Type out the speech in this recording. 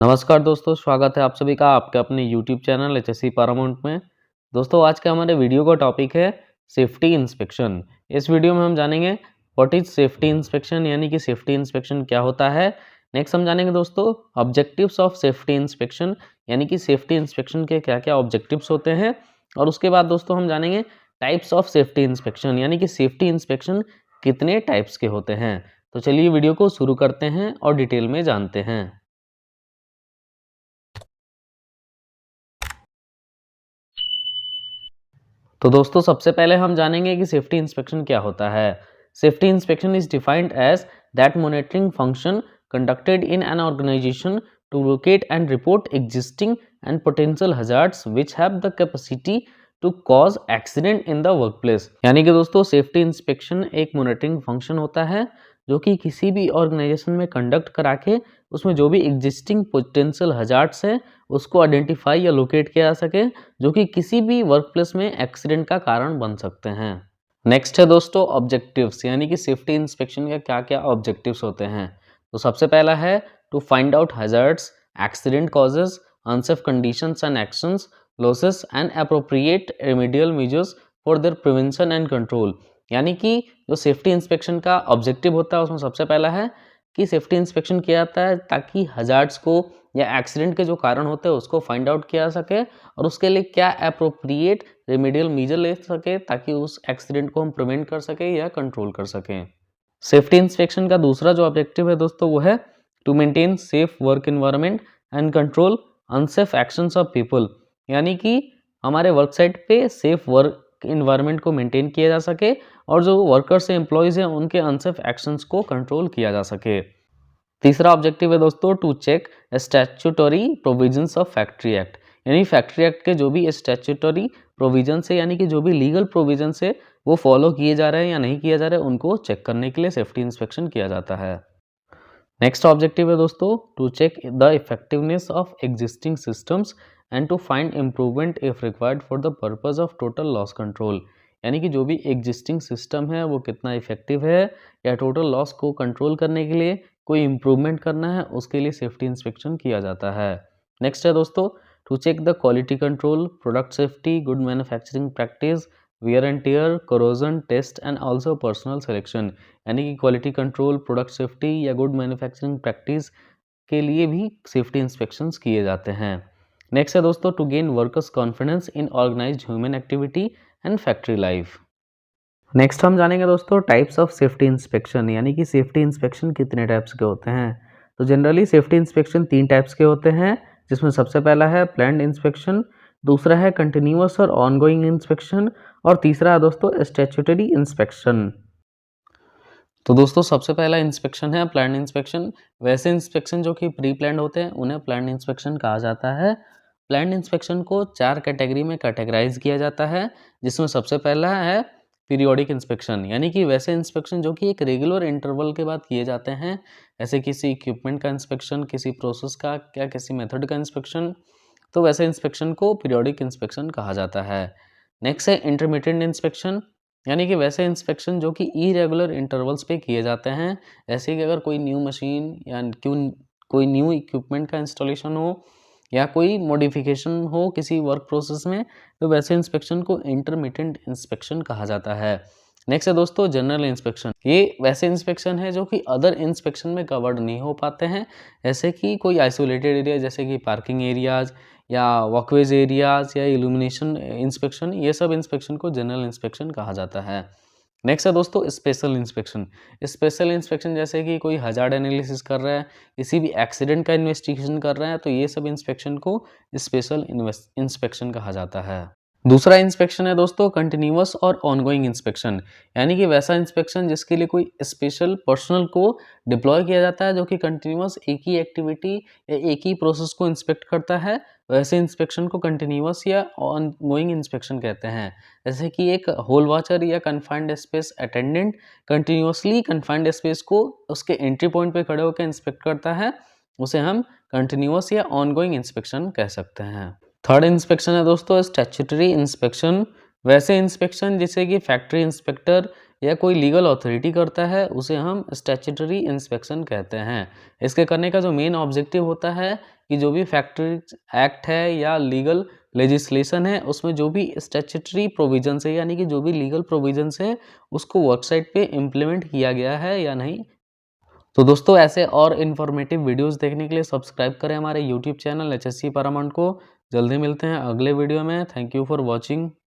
नमस्कार दोस्तों, स्वागत है आप सभी का आपके अपने यूट्यूब चैनल एचएससी पैरामाउंट में। दोस्तों आज के हमारे वीडियो का टॉपिक है सेफ्टी इंस्पेक्शन। इस वीडियो में हम जानेंगे व्हाट इज सेफ्टी इंस्पेक्शन, यानी कि सेफ्टी इंस्पेक्शन क्या होता है। नेक्स्ट हम जानेंगे दोस्तों ऑब्जेक्टिव्स ऑफ सेफ्टी इंस्पेक्शन, यानी कि सेफ्टी इंस्पेक्शन के क्या क्या ऑब्जेक्टिव्स होते हैं। और उसके बाद दोस्तों हम जानेंगे टाइप्स ऑफ सेफ्टी इंस्पेक्शन, यानी कि सेफ्टी इंस्पेक्शन कितने टाइप्स के होते हैं। तो चलिए वीडियो को शुरू करते हैं और डिटेल में जानते हैं। तो दोस्तों सबसे पहले हम जानेंगे कि सेफ्टी इंस्पेक्शन क्या होता है। Safety inspection is defined as that monitoring function conducted in an organisation to locate and report existing and potential hazards which have the capacity to cause accident in the workplace. यानी कि दोस्तों safety inspection एक monitoring function होता है जो कि किसी भी ऑर्गेनाइजेशन में कंडक्ट करा के उसमें जो भी एग्जिस्टिंग पोटेंशियल हजार्ड्स है उसको आइडेंटिफाई या लोकेट किया जा सके, जो कि किसी भी वर्कप्लेस में एक्सीडेंट का कारण बन सकते हैं। नेक्स्ट है दोस्तों ऑब्जेक्टिव्स, यानी कि सेफ्टी इंस्पेक्शन का क्या क्या ऑब्जेक्टिव्स होते हैं। तो सबसे पहला है to find out hazards, accident causes, unsafe conditions and actions, losses and appropriate remedial measures for their prevention and control. यानी कि जो सेफ्टी इंस्पेक्शन का ऑब्जेक्टिव होता है उसमें सबसे पहला है कि सेफ्टी इंस्पेक्शन किया जाता है ताकि हजार्ड्स को या एक्सीडेंट के जो कारण होते हैं उसको फाइंड आउट किया जा सके और उसके लिए क्या अप्रोप्रिएट रेमेडियल मेजर ले सके ताकि उस एक्सीडेंट को हम प्रिवेंट कर सके या कंट्रोल कर सकें। सेफ्टी इंस्पेक्शन का दूसरा जो ऑब्जेक्टिव है दोस्तों वो है to maintain safe work environment and control unsafe actions of people. यानी कि हमारे वर्क साइट पे सेफ वर्क एनवायरनमेंट को मेंटेन किया जा सके और जो वर्कर्स से एम्प्लॉयज हैं उनके अनसेफ एक्शंस को कंट्रोल किया जा सके। तीसरा ऑब्जेक्टिव है दोस्तों to check statutory provisions of factory act. यानी फैक्ट्री एक्ट के जो भी स्टैट्यूटरी प्रोविजंस है, यानी कि जो भी लीगल प्रोविजंस है वो फॉलो किए जा रहे हैं या नहीं किए जा रहे हैं, उनको चेक करने के लिए सेफ्टी इंस्पेक्शन किया जाता है। नेक्स्ट ऑब्जेक्टिव है दोस्तों to check the effectiveness of existing systems and to find improvement if required for the purpose of total loss control. यानी कि जो भी एग्जिस्टिंग सिस्टम है वो कितना इफेक्टिव है या टोटल लॉस को कंट्रोल करने के लिए कोई इम्प्रूवमेंट करना है, उसके लिए सेफ्टी इंस्पेक्शन किया जाता है। नेक्स्ट है दोस्तों to check the quality control, product safety, good manufacturing practice, wear and tear, corrosion test and also personal selection. यानी कि क्वालिटी कंट्रोल, प्रोडक्ट सेफ्टी या गुड मैन्युफैक्चरिंग प्रैक्टिस के लिए भी सेफ्टी इंस्पेक्शंस किए जाते हैं। नेक्स्ट है दोस्तों to gain workers confidence in organised human activity and factory life. Next हम जानेंगे दोस्तों टाइप्स ऑफ सेफ्टी इंस्पेक्शन, यानी कि सेफ्टी इंस्पेक्शन कितने टाइप्स के होते हैं। तो जनरली सेफ्टी इंस्पेक्शन 3 टाइप्स के होते हैं, जिसमें सबसे पहला है प्लान्ड इंस्पेक्शन, दूसरा है कंटिन्यूअस और ऑनगोइंग इंस्पेक्शन और तीसरा है दोस्तों स्टैट्यूटरी इंस्पेक्शन। तो दोस्तों सबसे पहला इंस्पेक्शन है प्लान्ड इंस्पेक्शन। वैसे इंस्पेक्शन जो कि प्री प्लान्ड होते हैं उन्हें प्लान्ड इंस्पेक्शन कहा जाता है। प्लान्ड इंस्पेक्शन को 4 कैटेगरी में कैटेगराइज किया जाता है, जिसमें सबसे पहला है पीरियोडिक इंस्पेक्शन, यानी कि वैसे इंस्पेक्शन जो कि एक रेगुलर इंटरवल के बाद किए जाते हैं, ऐसे किसी इक्विपमेंट का इंस्पेक्शन, किसी प्रोसेस का या किसी मेथड का इंस्पेक्शन। तो वैसे इंस्पेक्शन को पीरियोडिक इंस्पेक्शन कहा जाता है। नेक्स्ट है इंटरमिटेंट इंस्पेक्शन, यानी कि वैसे इंस्पेक्शन जो कि इरेगुलर इंटरवल्स पे किए जाते हैं, ऐसे कि अगर कोई न्यू मशीन या कोई न्यू इक्विपमेंट का इंस्टॉलेशन हो या कोई मॉडिफिकेशन हो किसी वर्क प्रोसेस में, तो वैसे इंस्पेक्शन को इंटरमिटेंट इंस्पेक्शन कहा जाता है। नेक्स्ट है दोस्तों जनरल इंस्पेक्शन। ये वैसे इंस्पेक्शन है जो कि अदर इंस्पेक्शन में कवर्ड नहीं हो पाते हैं, ऐसे कि कोई आइसोलेटेड एरिया जैसे कि पार्किंग एरियाज या वॉकवेज एरियाज या इल्यूमिनेशन इंस्पेक्शन, ये सब इंस्पेक्शन को जनरल इंस्पेक्शन कहा जाता है। नेक्स्ट है दोस्तों स्पेशल इंस्पेक्शन। स्पेशल इंस्पेक्शन जैसे कि कोई हजार्ड एनालिसिस कर रहा है, किसी भी एक्सीडेंट का इन्वेस्टिगेशन कर रहा है, तो ये सब इंस्पेक्शन को स्पेशल इंस्पेक्शन कहा जाता है। दूसरा इंस्पेक्शन है दोस्तों कंटिन्यूअस और ऑनगोइंग इंस्पेक्शन, यानी कि वैसा इंस्पेक्शन जिसके लिए कोई स्पेशल पर्सनल को डिप्लॉय किया जाता है जो कि कंटिन्यूअस एक ही एक्टिविटी या एक ही प्रोसेस को इंस्पेक्ट करता है, वैसे इंस्पेक्शन को कंटिन्यूअस या ऑनगोइंग इंस्पेक्शन कहते हैं। जैसे कि एक होल वॉचर या confined space attendant continuously confined space को उसके एंट्री पॉइंट पे खड़े होकर इंस्पेक्ट करता है, उसे हम कंटिन्यूअस या ऑनगोइंग इंस्पेक्शन कह सकते हैं। थर्ड इंस्पेक्शन है दोस्तों स्टैट्यूटरी इंस्पेक्शन। वैसे इंस्पेक्शन जिसे कि फैक्ट्री इंस्पेक्टर या कोई लीगल अथॉरिटी करता है उसे हम स्टैट्यूटरी इंस्पेक्शन कहते हैं। इसके करने का जो मेन ऑब्जेक्टिव होता है कि जो भी फैक्ट्री एक्ट है या लीगल लेजिस्लेशन है उसमें जो भी स्टैट्यूटरी प्रोविजंस है यानी कि जो भी लीगल प्रोविजंस है उसको वर्कसाइट पे इम्प्लीमेंट किया गया है या नहीं। तो दोस्तों ऐसे और इन्फॉर्मेटिव वीडियोस देखने के लिए सब्सक्राइब करें हमारे यूट्यूब चैनल HSC पैरामाउंट को। जल्दी मिलते हैं अगले वीडियो में। Thank you for watching.